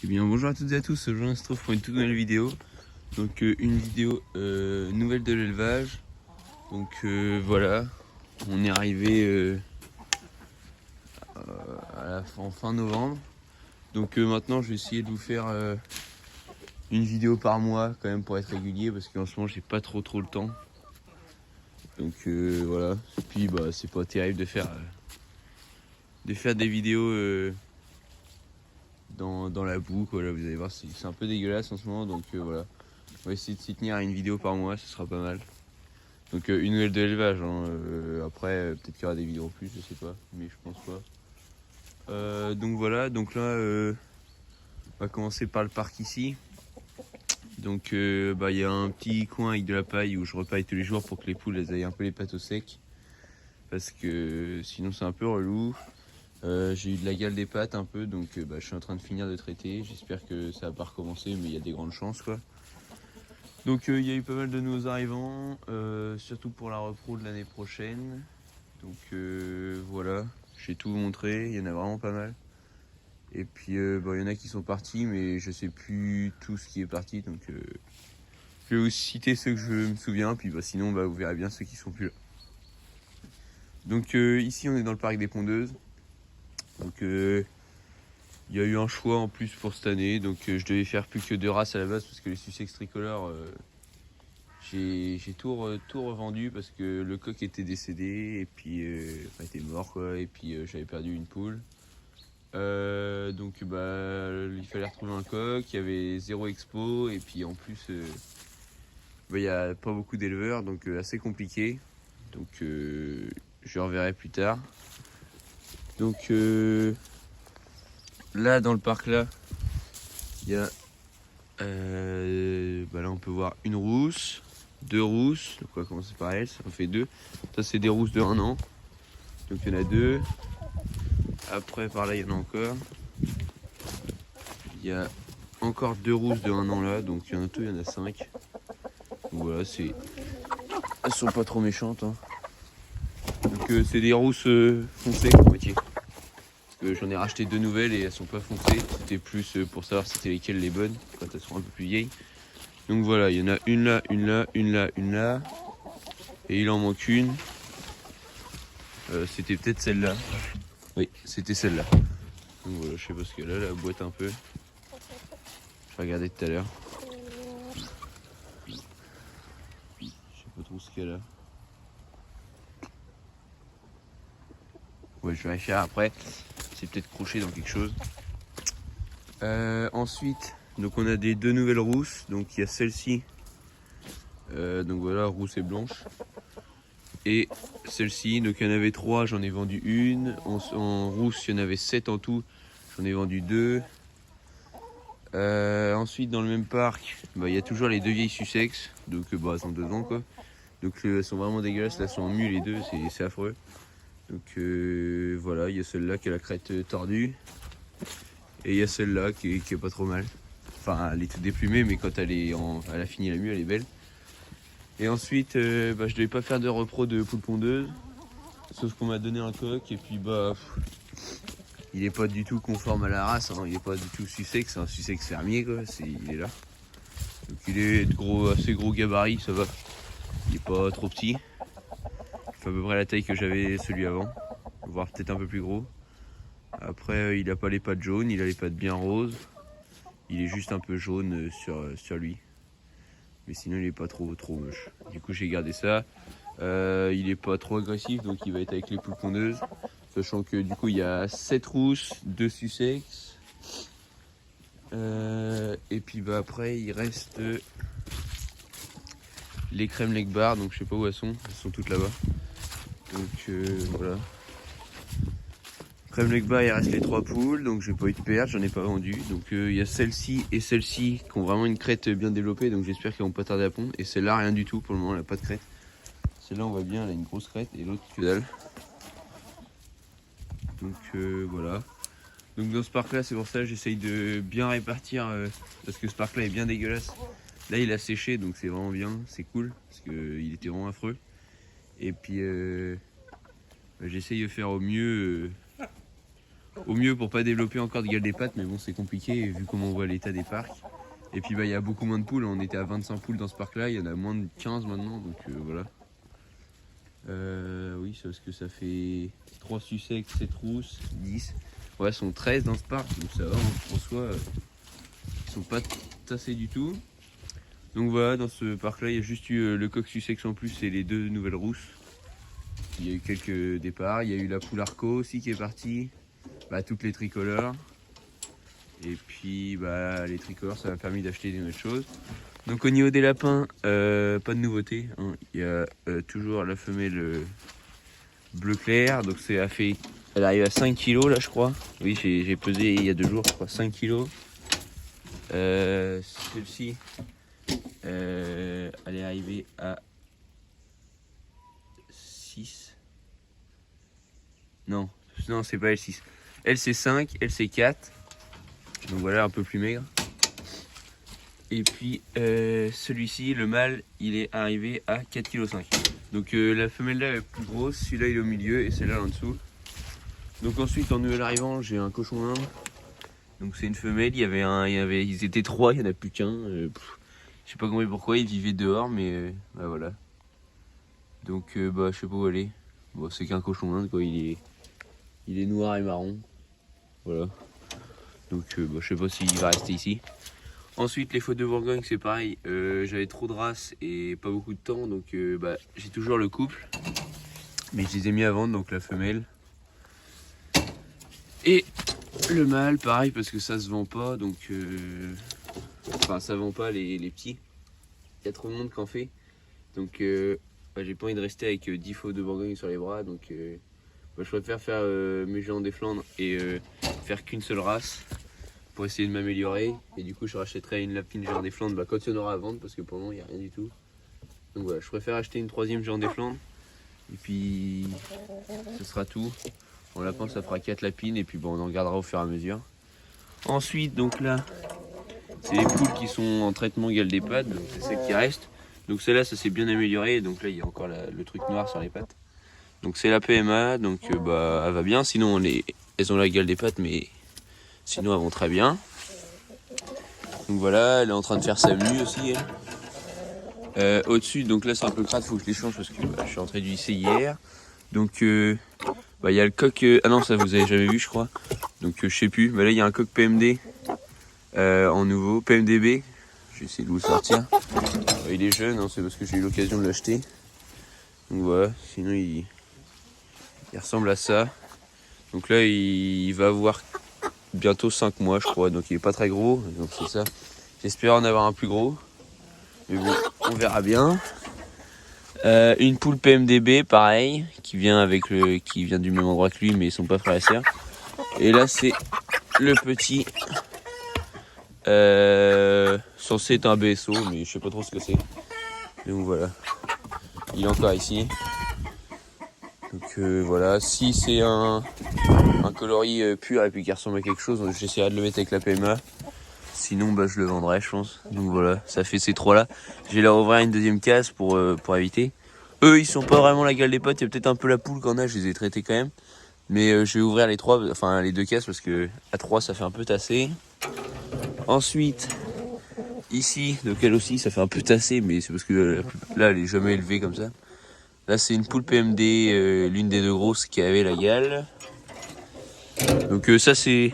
Eh bien bonjour à toutes et à tous, aujourd'hui on se retrouve pour une toute nouvelle vidéo. Donc une vidéo nouvelle de l'élevage. Donc voilà, on est arrivé en fin novembre. Donc maintenant je vais essayer de vous faire une vidéo par mois quand même pour être régulier parce qu'en ce moment j'ai pas trop le temps. Donc voilà, et puis bah c'est pas terrible de faire des vidéos dans la boue quoi. Là vous allez voir c'est un peu dégueulasse en ce moment donc voilà. On va essayer de s'y tenir à une vidéo par mois, ce sera pas mal. Donc une nouvelle de l'élevage, hein. Après peut-être qu'il y aura des vidéos en plus, je sais pas, mais je pense pas. Donc voilà, donc là on va commencer par le parc ici. Donc bah, y a un petit coin avec de la paille où je repaille tous les jours pour que les poules elles aient un peu les pattes au sec. Parce que sinon c'est un peu relou. J'ai eu de la gale des pattes un peu, donc bah, je suis en train de finir de traiter. J'espère que ça va pas recommencer, mais il y a des grandes chances quoi. Donc il y a eu pas mal de nouveaux arrivants, surtout pour la repro de l'année prochaine. Donc voilà, j'ai tout montré, il y en a vraiment pas mal. Et puis bon, il y en a qui sont partis, mais je sais plus tout ce qui est parti. Donc je vais vous citer ceux que je me souviens, puis bah, sinon bah, vous verrez bien ceux qui sont plus là. Donc ici on est dans le parc des pondeuses. Donc il y a eu un choix en plus pour cette année, donc je devais faire plus que 2 races à la base parce que les Sussex tricolores, j'ai tout revendu parce que le coq était décédé et puis enfin était mort quoi, et puis j'avais perdu une poule. Donc bah il fallait retrouver un coq, il y avait 0 expo et puis en plus bah, il n'y a pas beaucoup d'éleveurs donc assez compliqué. Donc je reverrai plus tard. Donc là dans le parc là, il y a bah là on peut voir une rousse, 2 rousses, donc on va commencer par elle, ça en fait 2. Ça c'est des rousses de 1 an, donc il y en a 2. Après par là il y en a encore. Il y a encore 2 rousses de 1 an là, donc il y en a tout, il y en a 5. Donc voilà, elles sont pas trop méchantes. Hein. Donc c'est des rousses foncées à moitié. Parce que j'en ai racheté 2 nouvelles et elles sont pas foncées. C'était plus pour savoir c'était lesquelles les bonnes, quand elles seront un peu plus vieilles. Donc voilà, il y en a une là, une là, une là, une là. Et il en manque une. C'était peut-être celle-là. Oui, c'était celle-là. Donc voilà, je sais pas ce qu'elle a, la boîte un peu. Je regardais tout à l'heure. Je sais pas trop ce qu'elle a. Ouais, je vais vérifier après. C'est peut-être croché dans quelque chose. Ensuite, donc on a des 2 nouvelles rousses. Donc il y a celle-ci. Donc voilà, rousse et blanche. Et celle-ci, donc il y en avait 3, j'en ai vendu une. En rousse, il y en avait 7 en tout. J'en ai vendu 2. Ensuite, dans le même parc, bah, il y a toujours les 2 vieilles Sussex. Donc bah, elles ont 2 ans quoi. Donc elles sont vraiment dégueulasses. Là, elles sont en mue les deux, c'est affreux. Donc voilà, il y a celle-là qui a la crête tordue. Et il y a celle-là qui est pas trop mal. Enfin, elle est toute déplumée, mais quand elle a fini la mue, elle est belle. Et ensuite, bah, je devais pas faire de repro de poule pondeuse. Sauf qu'on m'a donné un coq et puis bah il est pas du tout conforme à la race, hein. Il est pas du tout Sussex, c'est un Sussex fermier quoi, il est là. Donc il est de assez gros gabarit, ça va. Il est pas trop petit. Il fait à peu près la taille que j'avais celui avant, voire peut-être un peu plus gros. Après il a pas les pattes jaunes, il a les pattes bien roses. Il est juste un peu jaune sur lui. Mais sinon il est pas trop moche. Du coup j'ai gardé ça. Il est pas trop agressif donc il va être avec les poules pondeuses. Sachant que du coup il y a 7 rousses, 2 Sussex. Et puis bah après il reste les crèmes leg bar, donc je sais pas où elles sont toutes là-bas. Donc voilà. Crème leg bar, il reste les 3 poules, donc j'ai pas eu de perte, j'en ai pas vendu. Donc il y a celle-ci et celle-ci qui ont vraiment une crête bien développée, donc j'espère qu'elles vont pas tarder à pondre. Et celle-là rien du tout, pour le moment elle a pas de crête. Celle-là on voit bien, elle a une grosse crête et l'autre que dalle. Donc voilà. Donc dans ce parc là c'est pour ça que j'essaye de bien répartir parce que ce parc là est bien dégueulasse. Là il a séché donc c'est vraiment bien, c'est cool parce qu'il était vraiment affreux. Et puis bah, j'essaye de faire au mieux au mieux pour pas développer encore de galles des pattes, mais bon c'est compliqué vu comment on voit l'état des parcs. Et puis il y a beaucoup moins de poules, on était à 25 poules dans ce parc là, il y en a moins de 15 maintenant, donc voilà. Oui, c'est parce que ça fait 3 sucecs, 7 rousses, 10. Ouais, sont 13 dans ce parc, donc ça va, en soi, ils sont pas tassés du tout. Donc voilà, dans ce parc là, il y a juste eu le coq sussex en plus et les 2 nouvelles rousses. Il y a eu quelques départs, il y a eu la poule arco aussi qui est partie, toutes les tricolores. Et puis les tricolores, ça m'a permis d'acheter des nouvelles choses. Donc au niveau des lapins, pas de nouveauté, hein. Il y a toujours la femelle bleu clair, donc elle arrive à 5 kg là je crois. Oui, j'ai pesé il y a 2 jours, je crois, 5 kg. Celle-ci, elle est arrivée à 6. Non, c'est pas L6. Elle c'est 5, elle c'est 4. Donc voilà, un peu plus maigre. Et puis celui-ci, le mâle, il est arrivé à 4,5 kg. Donc la femelle là est plus grosse, celui-là il est au milieu et celle-là en dessous. Donc ensuite en nouvel arrivant, j'ai un cochon d'Inde. Donc c'est une femelle, ils étaient 3, il n'y en a plus qu'un. Je sais pas comment et pourquoi, ils vivaient dehors, mais voilà. Donc je sais pas où aller. Bon, c'est qu'un cochon d'Inde quoi, il est noir et marron. Voilà. Donc je sais pas s'il va rester ici. Ensuite les fautes de Bourgogne c'est pareil, j'avais trop de races et pas beaucoup de temps, donc j'ai toujours le couple. Mais je les ai mis à vendre, donc la femelle. Et le mâle pareil parce que ça se vend pas, donc ça vend pas les petits. Il y a trop de monde qui en fait. Donc j'ai pas envie de rester avec 10 fautes de Bourgogne sur les bras, donc je préfère faire mes géants des Flandres et faire qu'une seule race pour essayer de m'améliorer. Et du coup je rachèterai une lapine géant des Flandres quand il y en aura à vendre, parce que pour le moment il n'y a rien du tout. Donc voilà, je préfère acheter une 3e géant des Flandres et puis ce sera tout. En lapin ça fera 4 lapines et puis on en gardera au fur et à mesure. Ensuite donc là c'est les poules qui sont en traitement galles des pattes, donc c'est celles qui restent. Donc celle-là ça s'est bien amélioré, donc là il y a encore le truc noir sur les pattes. Donc c'est la PMA, donc elle va bien, sinon elles ont la gueule des pattes, mais sinon elles vont très bien. Donc voilà, elle est en train de faire sa mue aussi. Au-dessus, donc là c'est un peu crade, faut que je les change parce que je suis rentré du lycée hier. Donc il y a le coq, ah non ça vous avez jamais vu je crois. Donc je sais plus, là il y a un coq PMD en nouveau, PMDB. Je vais essayer de vous le sortir. Il est jeune, hein, c'est parce que j'ai eu l'occasion de l'acheter. Donc voilà, sinon il ressemble à ça. Donc là il va avoir bientôt 5 mois je crois, donc il est pas très gros, donc c'est ça. J'espère en avoir un plus gros, mais bon, on verra bien. Une poule PMDB pareil, qui vient du même endroit que lui, mais ils sont pas frères et sœurs. Et là c'est le petit, censé être un BSO, mais je sais pas trop ce que c'est. Donc voilà, il est encore ici. Donc voilà, si c'est un coloris pur et puis qui ressemble à quelque chose, j'essaierai de le mettre avec la PMA. Sinon je le vendrai je pense. Donc voilà, ça fait ces 3 là. Je vais leur ouvrir une 2e case pour éviter. Eux ils sont pas vraiment la gueule des potes, il y a peut-être un peu la poule qu'on a, je les ai traités quand même. Mais je vais ouvrir les 2 cases parce que à 3 ça fait un peu tasser. Ensuite, ici, donc elle aussi ça fait un peu tasser, mais c'est parce que là elle est jamais élevée comme ça. Là c'est une poule PMD, l'une des 2 grosses qui avait la gale. Donc ça c'est...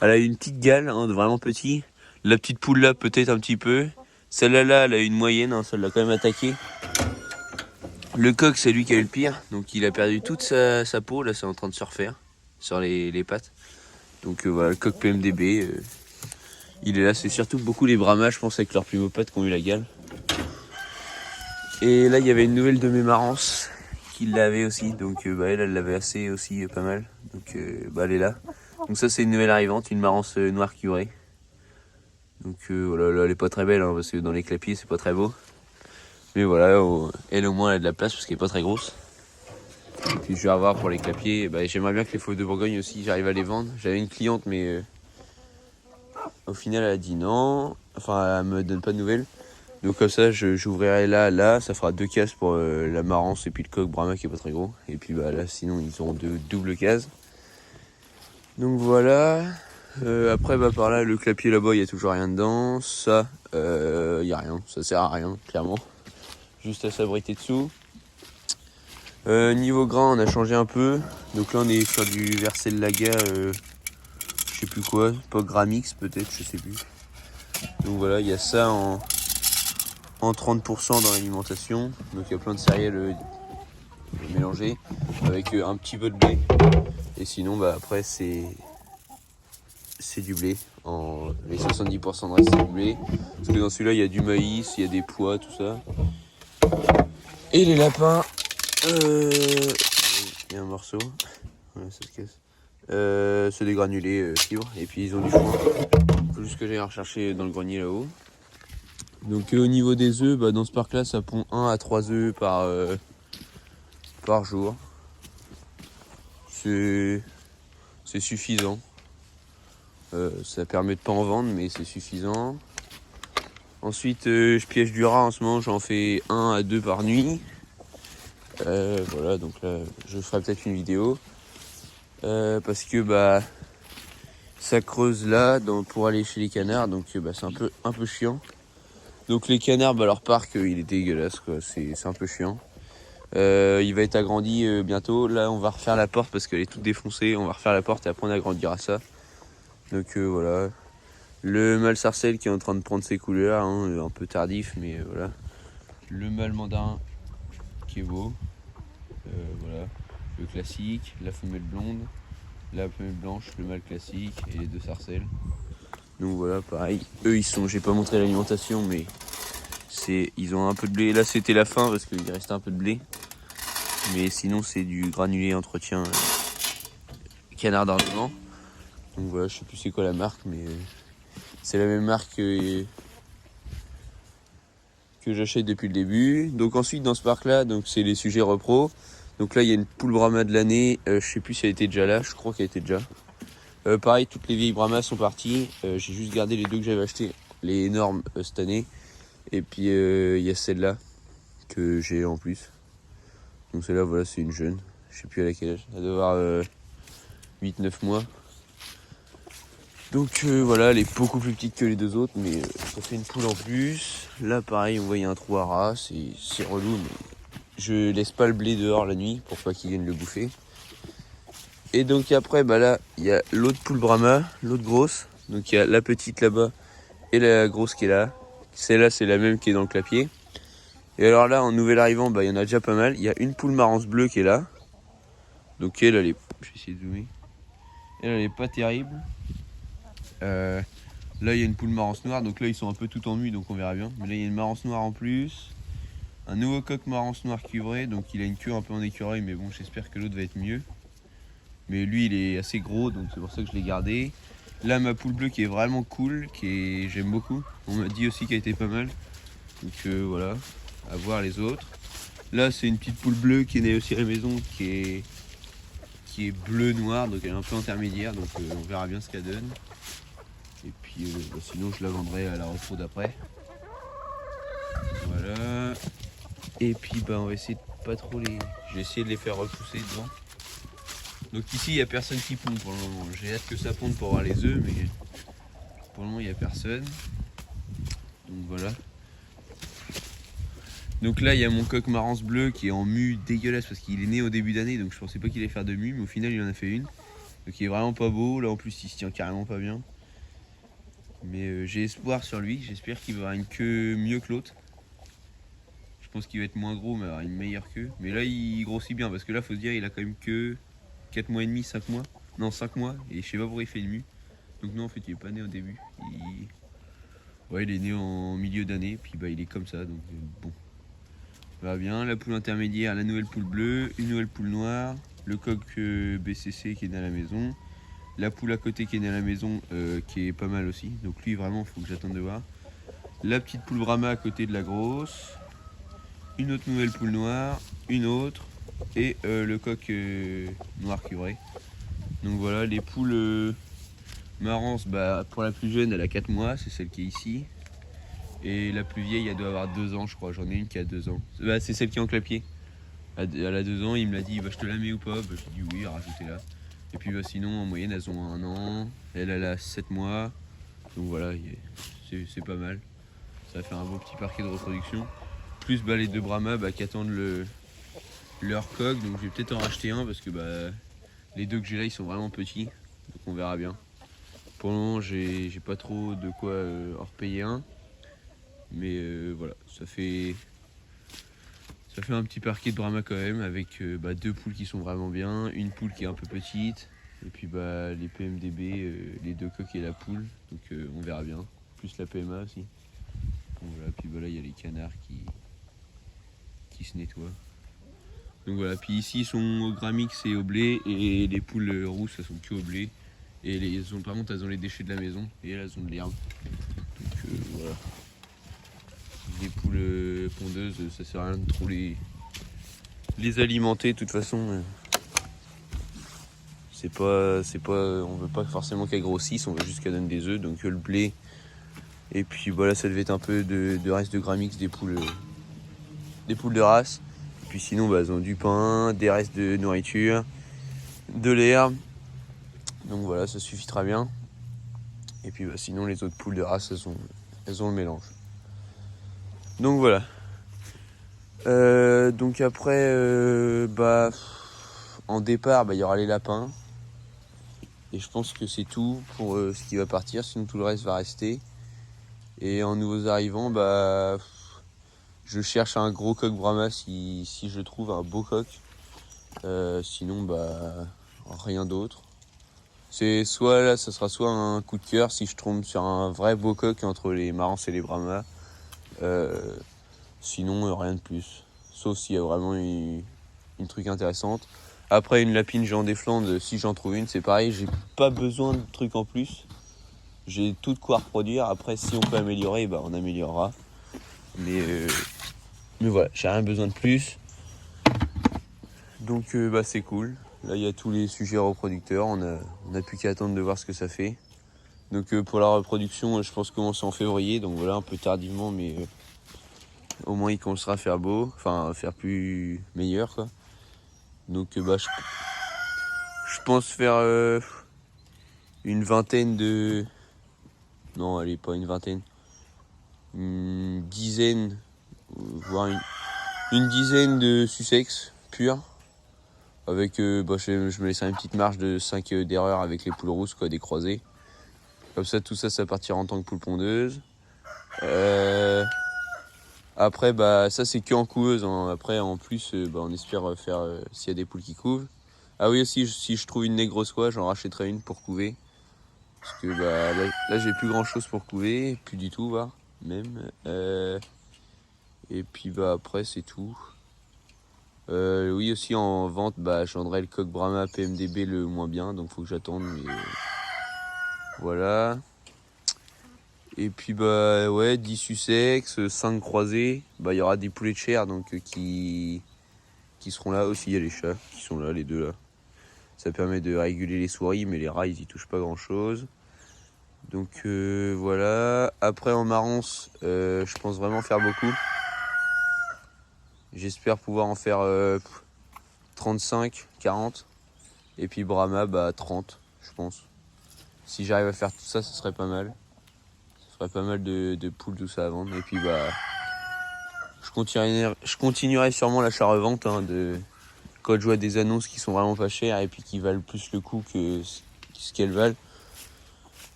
Elle a une petite gale, hein, vraiment petit. La petite poule là peut-être un petit peu. Celle-là, elle a une moyenne, hein, ça l'a quand même attaqué. Le coq c'est lui qui a eu le pire, donc il a perdu toute sa peau, là c'est en train de se refaire sur les pattes. Donc voilà, le coq PMDB, il est là, c'est surtout beaucoup les brahmas je pense avec leurs plumopates qui ont eu la gale. Et là il y avait une nouvelle de mes marances qui l'avait aussi, donc elle l'avait assez aussi pas mal, donc elle est là. Donc ça c'est une nouvelle arrivante, une marance noire curée. Donc voilà, là, elle est pas très belle hein, parce que dans les clapiers c'est pas très beau. Mais voilà, elle au moins elle a de la place parce qu'elle est pas très grosse. Et puis je vais revoir pour les clapiers, j'aimerais bien que les fauves de Bourgogne aussi j'arrive à les vendre. J'avais une cliente mais au final elle a dit non, enfin elle me donne pas de nouvelles. Donc comme ça j'ouvrirai là, ça fera 2 cases pour la marance et puis le coq brahma qui est pas très gros. Et puis là sinon ils auront 2 doubles cases. Donc voilà. Après bah par là le clapier là-bas il y a toujours rien dedans. Ça il y a rien, ça sert à rien clairement. Juste à s'abriter dessous. Niveau grain on a changé un peu. Donc là on est sur du Vercel Laga, je sais plus quoi, pas Gramix peut-être, je sais plus. Donc voilà, il y a ça en 30% dans l'alimentation. Donc il y a plein de céréales mélangées avec un petit peu de blé. Et sinon bah après c'est du blé. Les 70% de reste c'est du blé. Parce que dans celui-là il y a du maïs, il y a des pois, tout ça. Et les lapins, il y a un morceau. Ouais, ça se casse. C'est des granulés fibres. Et puis ils ont du foin. Faut juste que j'aille rechercher dans le grenier là-haut. Donc au niveau des œufs, bah, dans ce parc là ça pond 1 à 3 œufs par jour. C'est suffisant. Ça permet de pas en vendre mais c'est suffisant. Ensuite je piège du rat en ce moment, j'en fais 1 à 2 par nuit. Voilà, donc là je ferai peut-être une vidéo. Parce que bah ça creuse là pour aller chez les canards, donc bah, c'est un peu chiant. Donc les canards, bah, leur parc il est dégueulasse quoi, c'est un peu chiant. Il va être agrandi bientôt. Là on va refaire la porte parce qu'elle est toute défoncée. On va refaire la porte et après on agrandira ça. Donc voilà. Le mâle sarcelle qui est en train de prendre ses couleurs, hein, un peu tardif mais voilà. Le mâle mandarin qui est beau. Voilà. Le classique, la femelle blonde, la femelle blanche, le mâle classique et les deux sarcelles. Donc voilà, pareil. Eux j'ai pas montré l'alimentation mais ils ont un peu de blé. Là c'était la fin parce qu'il restait un peu de blé. Mais sinon c'est du granulé entretien canard d'argent. Donc voilà, je sais plus c'est quoi la marque mais c'est la même marque que j'achète depuis le début. Donc ensuite dans ce parc là, donc c'est les sujets repro. Donc là il y a une poule Brahma de l'année, je sais plus si elle était déjà là, je crois qu'elle était déjà. Pareil, toutes les vieilles Brahmas sont parties. J'ai juste gardé les deux que j'avais acheté, les énormes cette année. Et puis il y a celle-là que j'ai en plus. Donc celle-là, voilà, c'est une jeune. Je sais plus à laquelle âge. Elle doit avoir 8-9 mois. Donc voilà, elle est beaucoup plus petite que les deux autres, mais ça fait une poule en plus. Là, pareil, on voit il y a un trou à rat, c'est relou, mais je laisse pas le blé dehors la nuit pour pas qu'ils viennent le bouffer. Et donc après, bah là, il y a l'autre poule Brahma, l'autre grosse. Donc il y a la petite là-bas et la grosse qui est là. Celle-là, c'est la même qui est dans le clapier. Et alors là, en nouvel arrivant, bah il y en a déjà pas mal. Il y a une poule marance bleue qui est là. Donc elle est... Je vais essayer de zoomer. Elle est pas terrible. Là, il y a une poule marance noire. Donc là, ils sont un peu tout en mue, donc on verra bien. Mais là, il y a une marance noire en plus. Un nouveau coq marance noire cuivré. Donc il a une queue un peu en écureuil, mais bon, j'espère que l'autre va être mieux. Mais lui, il est assez gros, donc c'est pour ça que je l'ai gardé. Là, ma poule bleue qui est vraiment cool, j'aime beaucoup. On m'a dit aussi qu'elle était pas mal. Donc voilà, à voir les autres. Là, c'est une petite poule bleue qui est née aussi à la maison, qui est bleu-noir, donc elle est un peu intermédiaire. Donc on verra bien ce qu'elle donne. Et puis bah, sinon, je la vendrai à la repro d'après. Voilà. Et puis bah, on va essayer de pas trop les... Je vais essayer de les faire repousser devant. Donc ici il n'y a personne qui pond pour le moment. J'ai hâte que ça ponde pour voir les œufs, mais pour le moment il n'y a personne. Donc voilà. Donc là il y a mon coq marance bleu qui est en mue dégueulasse parce qu'il est né au début d'année, donc je pensais pas qu'il allait faire de mue, mais au final il en a fait une. Donc il est vraiment pas beau, là en plus il se tient carrément pas bien. Mais j'ai espoir sur lui, j'espère qu'il va avoir une queue mieux que l'autre. Je pense qu'il va être moins gros mais avoir une meilleure queue. Mais là il grossit bien parce que là faut se dire il a quand même que 4 mois et demi, 5 mois. Non 5 mois et je sais pas pourquoi il fait une mue. Donc non en fait il est pas né au début. Ouais il est né en milieu d'année puis bah il est comme ça donc bon. Ça va bien, la poule intermédiaire, la nouvelle poule bleue, une nouvelle poule noire, le coq BCC qui est né à la maison, la poule à côté qui est née à la maison qui est pas mal aussi. Donc lui vraiment faut que j'attende de voir. La petite poule Brahma à côté de la grosse, une autre nouvelle poule noire, une autre et le coq noir cuivré. Donc voilà les poules marance, bah, pour la plus jeune elle a 4 mois, c'est celle qui est ici. Et la plus vieille elle doit avoir 2 ans je crois, j'en ai une qui a 2 ans. Bah, c'est celle qui est en clapier. Elle a 2 ans, il me l'a dit bah, je te la mets ou pas, bah, j'ai dit oui, rajoutez-la. Et puis bah, sinon en moyenne elles ont 1 an, elle a 7 mois, donc voilà, c'est pas mal. Ça va faire un beau petit parquet de reproduction. Plus bah, les 2 Brahma qui attendent leur coq, donc je vais peut-être en racheter un parce que les 2 que j'ai là ils sont vraiment petits, donc on verra bien. Pour le moment j'ai pas trop de quoi en repayer un, mais voilà, ça fait un petit parquet de Brahma quand même, avec 2 poules qui sont vraiment bien, une poule qui est un peu petite, et puis les PMDB, les 2 coqs et la poule, donc on verra bien, plus la PMA aussi. Donc voilà, puis voilà, il y a les canards qui se nettoient. Donc voilà, puis ici ils sont au Gramix et au blé, et les poules rousses elles sont que au blé. Et par contre elles ont les déchets de la maison, et elles ont de l'herbe. Donc voilà. Les poules pondeuses, ça sert à rien de trop les alimenter, de toute façon. On veut pas forcément qu'elles grossissent, on veut juste qu'elles donnent des œufs, donc le blé. Et puis voilà, ça devait être un peu de reste de Gramix des poules de race. Et puis sinon elles ont du pain, des restes de nourriture, de l'herbe. Donc voilà, ça suffit très bien. Et puis sinon les autres poules de race, elles ont le mélange. Donc voilà. Donc après, en départ, il y aura les lapins. Et je pense que c'est tout pour ce qui va partir, sinon tout le reste va rester. Et en nouveaux arrivants, je cherche un gros coq Brahma si je trouve un beau coq. Sinon, rien d'autre. C'est soit là, ça sera soit un coup de cœur si je tombe sur un vrai beau coq entre les Marans et les Brahma. Sinon, rien de plus. Sauf s'il y a vraiment une truc intéressante. Après, une lapine géant des Flandres, si j'en trouve une, c'est pareil, j'ai pas besoin de trucs en plus. J'ai tout de quoi reproduire. Après, si on peut améliorer, on améliorera. Mais voilà, j'ai rien besoin de plus. Donc c'est cool. Là, il y a tous les sujets reproducteurs. On a plus qu'à attendre de voir ce que ça fait. Donc pour la reproduction, je pense commencer en février. Donc voilà, un peu tardivement, mais au moins il commencera à faire beau. Enfin, à faire plus meilleur, quoi. Donc je pense faire une vingtaine de... Non, allez, pas une vingtaine. Une dizaine, voire une dizaine de Sussex purs. Avec, je me laisserai une petite marge de 5 d'erreur avec les poules rousses, quoi, des croisés. Comme ça, tout ça, ça partira en tant que poule pondeuse. Après, ça, c'est que en couveuse. Hein. Après, en plus, on espère faire s'il y a des poules qui couvent. Ah oui, aussi, si je trouve une négrossoie, j'en rachèterai une pour couver. Parce que là, j'ai plus grand chose pour couver, plus du tout, voire même. Et puis après, c'est tout. Oui, aussi en vente, je vendrai le coq Brahma PMDB le moins bien, donc faut que j'attende. Mais voilà. Et puis 10 Sussex, 5 croisés. Il y aura des poulets de chair donc qui seront là aussi. Il y a les chats qui sont là, les 2 là. Ça permet de réguler les souris, mais les rats ils y touchent pas grand chose. Donc voilà. Après en marance, je pense vraiment faire beaucoup. J'espère pouvoir en faire 35, 40. Et puis Brahma, 30, je pense. Si j'arrive à faire tout ça, ce serait pas mal. Ça ferait pas mal de poules, tout ça à vendre. Et puis je continuerai sûrement l'achat-revente quand je vois des annonces qui sont vraiment pas chères et puis qui valent plus le coup que ce qu'elles valent.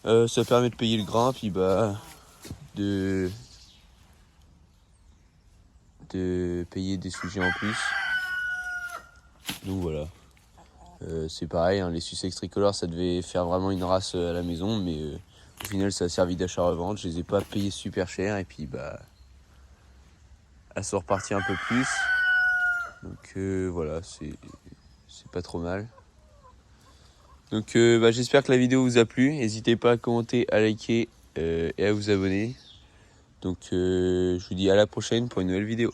Ça permet de payer le grain, puis de payer des sujets en plus. Donc voilà. C'est pareil, hein, les Sussex tricolores, ça devait faire vraiment une race à la maison, mais au final, ça a servi d'achat-revente. Je les ai pas payés super cher, et puis elles sont reparties un peu plus. Donc voilà, c'est pas trop mal. Donc j'espère que la vidéo vous a plu. N'hésitez pas à commenter, à liker et à vous abonner. Donc je vous dis à la prochaine pour une nouvelle vidéo.